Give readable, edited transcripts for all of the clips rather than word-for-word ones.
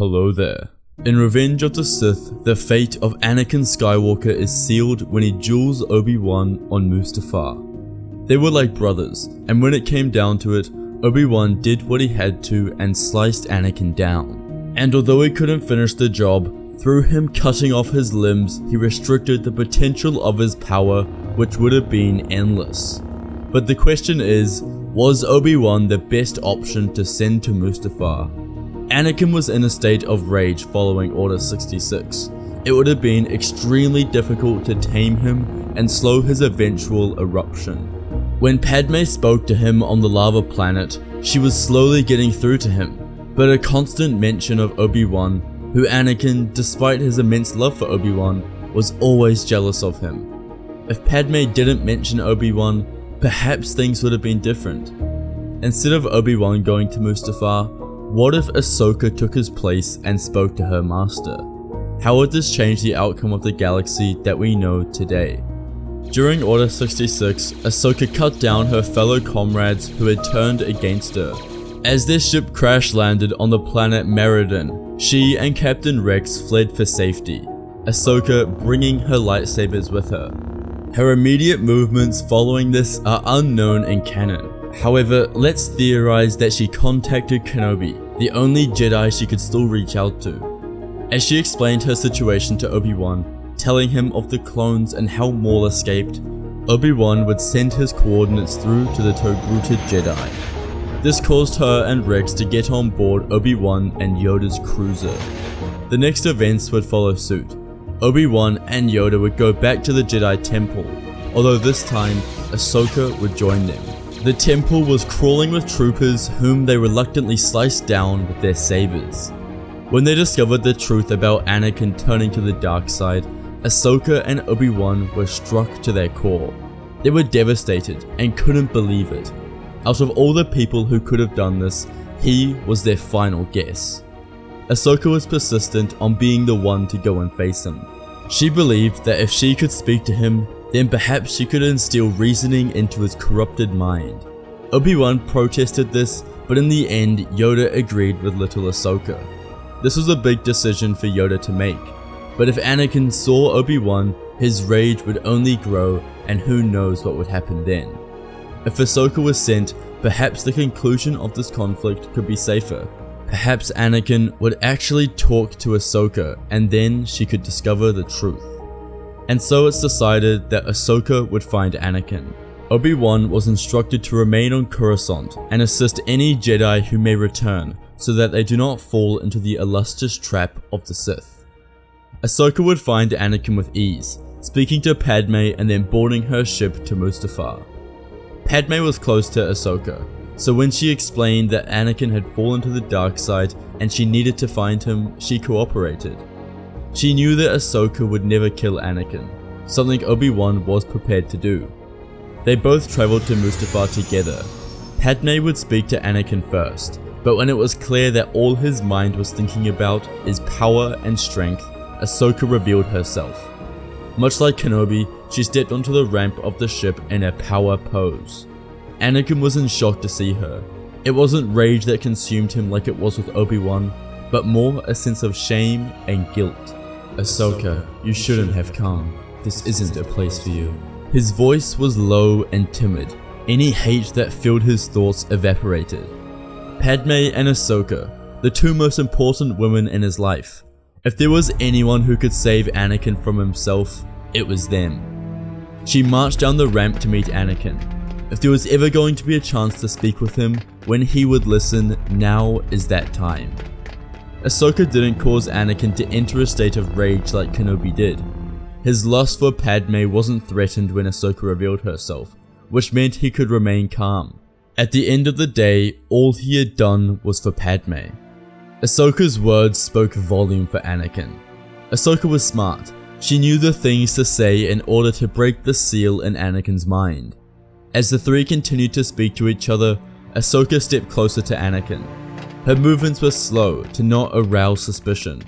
Hello there. In Revenge of the Sith, the fate of Anakin Skywalker is sealed when he duels Obi-Wan on Mustafar. They were like brothers, and when it came down to it, Obi-Wan did what he had to and sliced Anakin down. And although he couldn't finish the job, through him cutting off his limbs, he restricted the potential of his power, which would have been endless. But the question is, was Obi-Wan the best option to send to Mustafar? Anakin was in a state of rage following Order 66. It would have been extremely difficult to tame him and slow his eventual eruption. When Padme spoke to him on the lava planet, she was slowly getting through to him, but a constant mention of Obi-Wan, who Anakin, despite his immense love for Obi-Wan, was always jealous of him. If Padme didn't mention Obi-Wan, perhaps things would have been different. Instead of Obi-Wan going to Mustafar, what if Ahsoka took his place and spoke to her master? How would this change the outcome of the galaxy that we know today? During Order 66, Ahsoka cut down her fellow comrades who had turned against her. As their ship crash landed on the planet Meriden, she and Captain Rex fled for safety, Ahsoka bringing her lightsabers with her. Her immediate movements following this are unknown in canon. However, let's theorize that she contacted Kenobi, the only Jedi she could still reach out to. As she explained her situation to Obi-Wan, telling him of the clones and how Maul escaped, Obi-Wan would send his coordinates through to the Togruta Jedi. This caused her and Rex to get on board Obi-Wan and Yoda's cruiser. The next events would follow suit. Obi-Wan and Yoda would go back to the Jedi Temple, although this time, Ahsoka would join them. The temple was crawling with troopers whom they reluctantly sliced down with their sabers. When they discovered the truth about Anakin turning to the dark side, Ahsoka and Obi-Wan were struck to their core. They were devastated and couldn't believe it. Out of all the people who could have done this, he was their final guess. Ahsoka was persistent on being the one to go and face him. She believed that if she could speak to him, then perhaps she could instill reasoning into his corrupted mind. Obi-Wan protested this, but in the end, Yoda agreed with little Ahsoka. This was a big decision for Yoda to make, but if Anakin saw Obi-Wan, his rage would only grow, and who knows what would happen then. If Ahsoka was sent, perhaps the conclusion of this conflict could be safer. Perhaps Anakin would actually talk to Ahsoka, and then she could discover the truth. And so it's decided that Ahsoka would find Anakin. Obi-Wan was instructed to remain on Coruscant and assist any Jedi who may return so that they do not fall into the illustrious trap of the Sith. Ahsoka would find Anakin with ease, speaking to Padme and then boarding her ship to Mustafar. Padme was close to Ahsoka, so when she explained that Anakin had fallen to the dark side and she needed to find him, she cooperated. She knew that Ahsoka would never kill Anakin, something Obi-Wan was prepared to do. They both traveled to Mustafar together. Padme would speak to Anakin first, but when it was clear that all his mind was thinking about is power and strength, Ahsoka revealed herself. Much like Kenobi, she stepped onto the ramp of the ship in a power pose. Anakin was in shock to see her. It wasn't rage that consumed him like it was with Obi-Wan, but more a sense of shame and guilt. Ahsoka, you shouldn't have come. This isn't a place for you. His voice was low and timid. Any hate that filled his thoughts evaporated. Padme and Ahsoka, the two most important women in his life. If there was anyone who could save Anakin from himself, it was them. She marched down the ramp to meet Anakin. If there was ever going to be a chance to speak with him, when he would listen, now is that time. Ahsoka didn't cause Anakin to enter a state of rage like Kenobi did. His lust for Padme wasn't threatened when Ahsoka revealed herself, which meant he could remain calm. At the end of the day, all he had done was for Padme. Ahsoka's words spoke volume for Anakin. Ahsoka was smart. She knew the things to say in order to break the seal in Anakin's mind. As the three continued to speak to each other, Ahsoka stepped closer to Anakin. Her movements were slow to not arouse suspicion.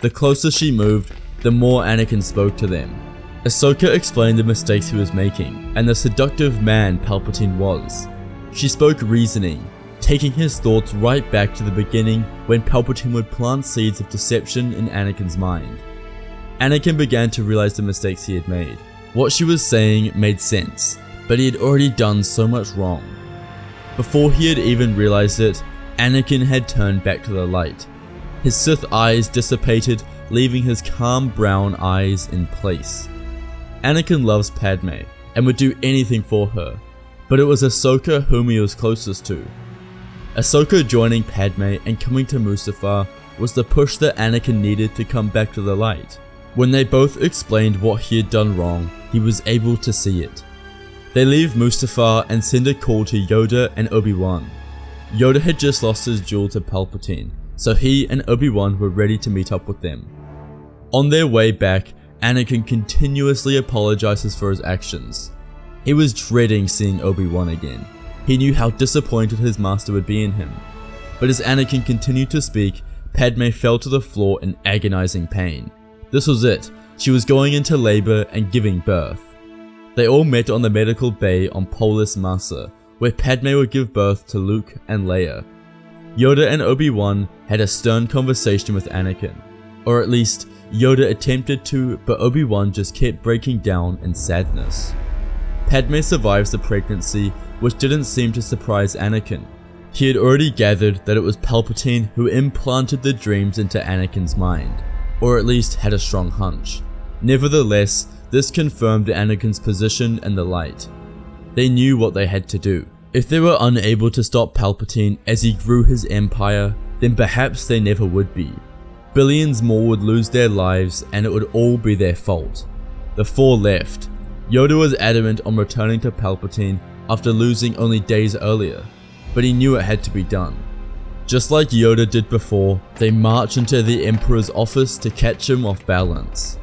The closer she moved, the more Anakin spoke to them. Ahsoka explained the mistakes he was making and the seductive man Palpatine was. She spoke reasoning, taking his thoughts right back to the beginning when Palpatine would plant seeds of deception in Anakin's mind. Anakin began to realize the mistakes he had made. What she was saying made sense, but he had already done so much wrong. Before he had even realized it, Anakin had turned back to the light. His Sith eyes dissipated, leaving his calm brown eyes in place. Anakin loves Padme and would do anything for her, but it was Ahsoka whom he was closest to. Ahsoka joining Padme and coming to Mustafar was the push that Anakin needed to come back to the light. When they both explained what he had done wrong, he was able to see it. They leave Mustafar and send a call to Yoda and Obi-Wan. Yoda had just lost his duel to Palpatine, so he and Obi-Wan were ready to meet up with them. On their way back, Anakin continuously apologizes for his actions. He was dreading seeing Obi-Wan again. He knew how disappointed his master would be in him. But as Anakin continued to speak, Padme fell to the floor in agonizing pain. This was it. She was going into labor and giving birth. They all met on the medical bay on Polis Massa, where Padme would give birth to Luke and Leia. Yoda and Obi-Wan had a stern conversation with Anakin. Or at least, Yoda attempted to, but Obi-Wan just kept breaking down in sadness. Padme survives the pregnancy, which didn't seem to surprise Anakin. He had already gathered that it was Palpatine who implanted the dreams into Anakin's mind, or at least had a strong hunch. Nevertheless, this confirmed Anakin's position in the light. They knew what they had to do. If they were unable to stop Palpatine as he grew his empire, then perhaps they never would be. Billions more would lose their lives and it would all be their fault. The four left. Yoda was adamant on returning to Palpatine after losing only days earlier, but he knew it had to be done. Just like Yoda did before, they march into the Emperor's office to catch him off balance.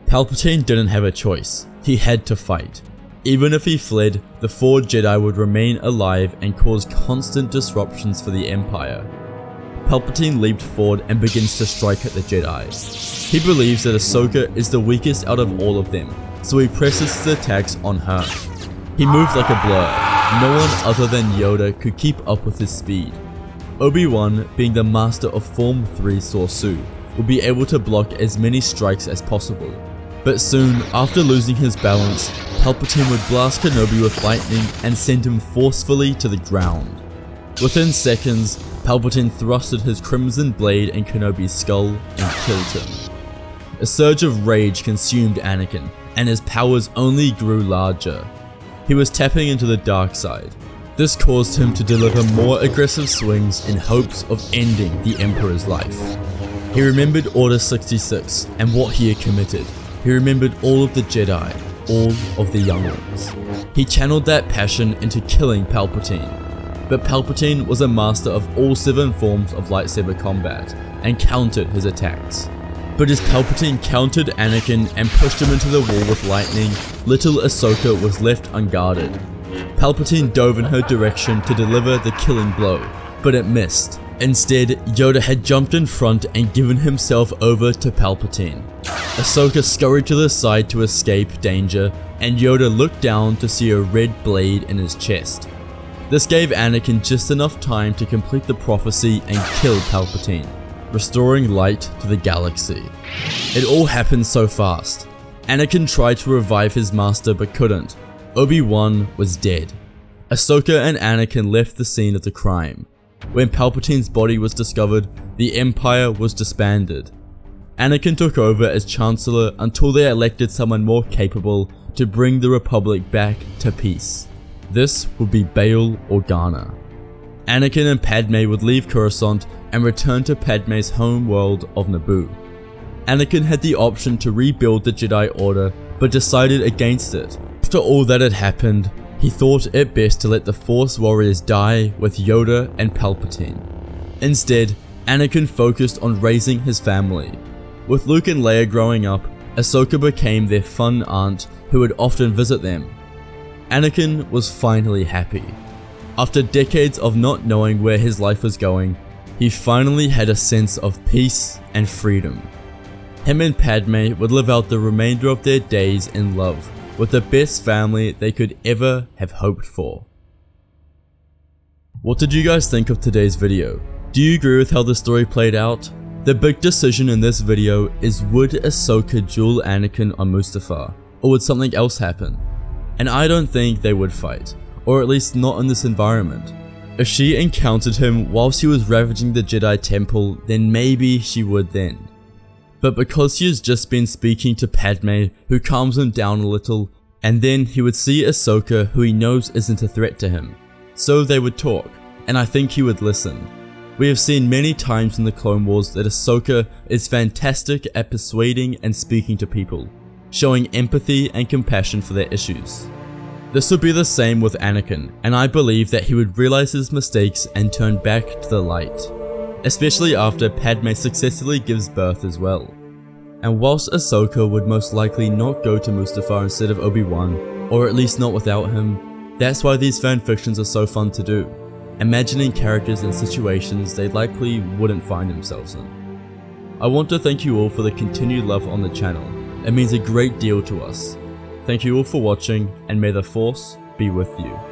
Palpatine didn't have a choice. He had to fight. Even if he fled, the four Jedi would remain alive and cause constant disruptions for the Empire. Palpatine leaped forward and begins to strike at the Jedi. He believes that Ahsoka is the weakest out of all of them, so he presses his attacks on her. He moved like a blur. No one other than Yoda could keep up with his speed. Obi-Wan, being the master of Form 3 Sorsu, would be able to block as many strikes as possible. But soon, after losing his balance, Palpatine would blast Kenobi with lightning and send him forcefully to the ground. Within seconds, Palpatine thrusted his crimson blade in Kenobi's skull and killed him. A surge of rage consumed Anakin, and his powers only grew larger. He was tapping into the dark side. This caused him to deliver more aggressive swings in hopes of ending the Emperor's life. He remembered Order 66 and what he had committed. He remembered all of the Jedi, all of the young ones. He channeled that passion into killing Palpatine. But Palpatine was a master of all 7 forms of lightsaber combat and countered his attacks. But as Palpatine countered Anakin and pushed him into the wall with lightning, little Ahsoka was left unguarded. Palpatine dove in her direction to deliver the killing blow, but it missed. Instead, Yoda had jumped in front and given himself over to Palpatine. Ahsoka scurried to the side to escape danger, and Yoda looked down to see a red blade in his chest. This gave Anakin just enough time to complete the prophecy and kill Palpatine, restoring light to the galaxy. It all happened so fast. Anakin tried to revive his master but couldn't. Obi-Wan was dead. Ahsoka and Anakin left the scene of the crime. When Palpatine's body was discovered, the Empire was disbanded. Anakin took over as Chancellor until they elected someone more capable to bring the Republic back to peace. This would be Bail Organa. Anakin and Padme would leave Coruscant and return to Padme's home world of Naboo. Anakin had the option to rebuild the Jedi Order, but decided against it. After all that had happened, he thought it best to let the Force warriors die with Yoda and Palpatine. Instead, Anakin focused on raising his family. With Luke and Leia growing up, Ahsoka became their fun aunt who would often visit them. Anakin was finally happy. After decades of not knowing where his life was going, he finally had a sense of peace and freedom. Him and Padme would live out the remainder of their days in love, with the best family they could ever have hoped for. What did you guys think of today's video? Do you agree with how the story played out? The big decision in this video is, would Ahsoka duel Anakin on Mustafar, or would something else happen? And I don't think they would fight, or at least not in this environment. If she encountered him whilst he was ravaging the Jedi Temple, then maybe she would then. But because he has just been speaking to Padme, who calms him down a little, and then he would see Ahsoka, who he knows isn't a threat to him. So they would talk, and I think he would listen. We have seen many times in the Clone Wars that Ahsoka is fantastic at persuading and speaking to people, showing empathy and compassion for their issues. This would be the same with Anakin, and I believe that he would realize his mistakes and turn back to the light, especially after Padme successfully gives birth as well. And whilst Ahsoka would most likely not go to Mustafar instead of Obi-Wan, or at least not without him, that's why these fanfictions are so fun to do, imagining characters in situations they likely wouldn't find themselves in. I want to thank you all for the continued love on the channel. It means a great deal to us. Thank you all for watching, and may the Force be with you.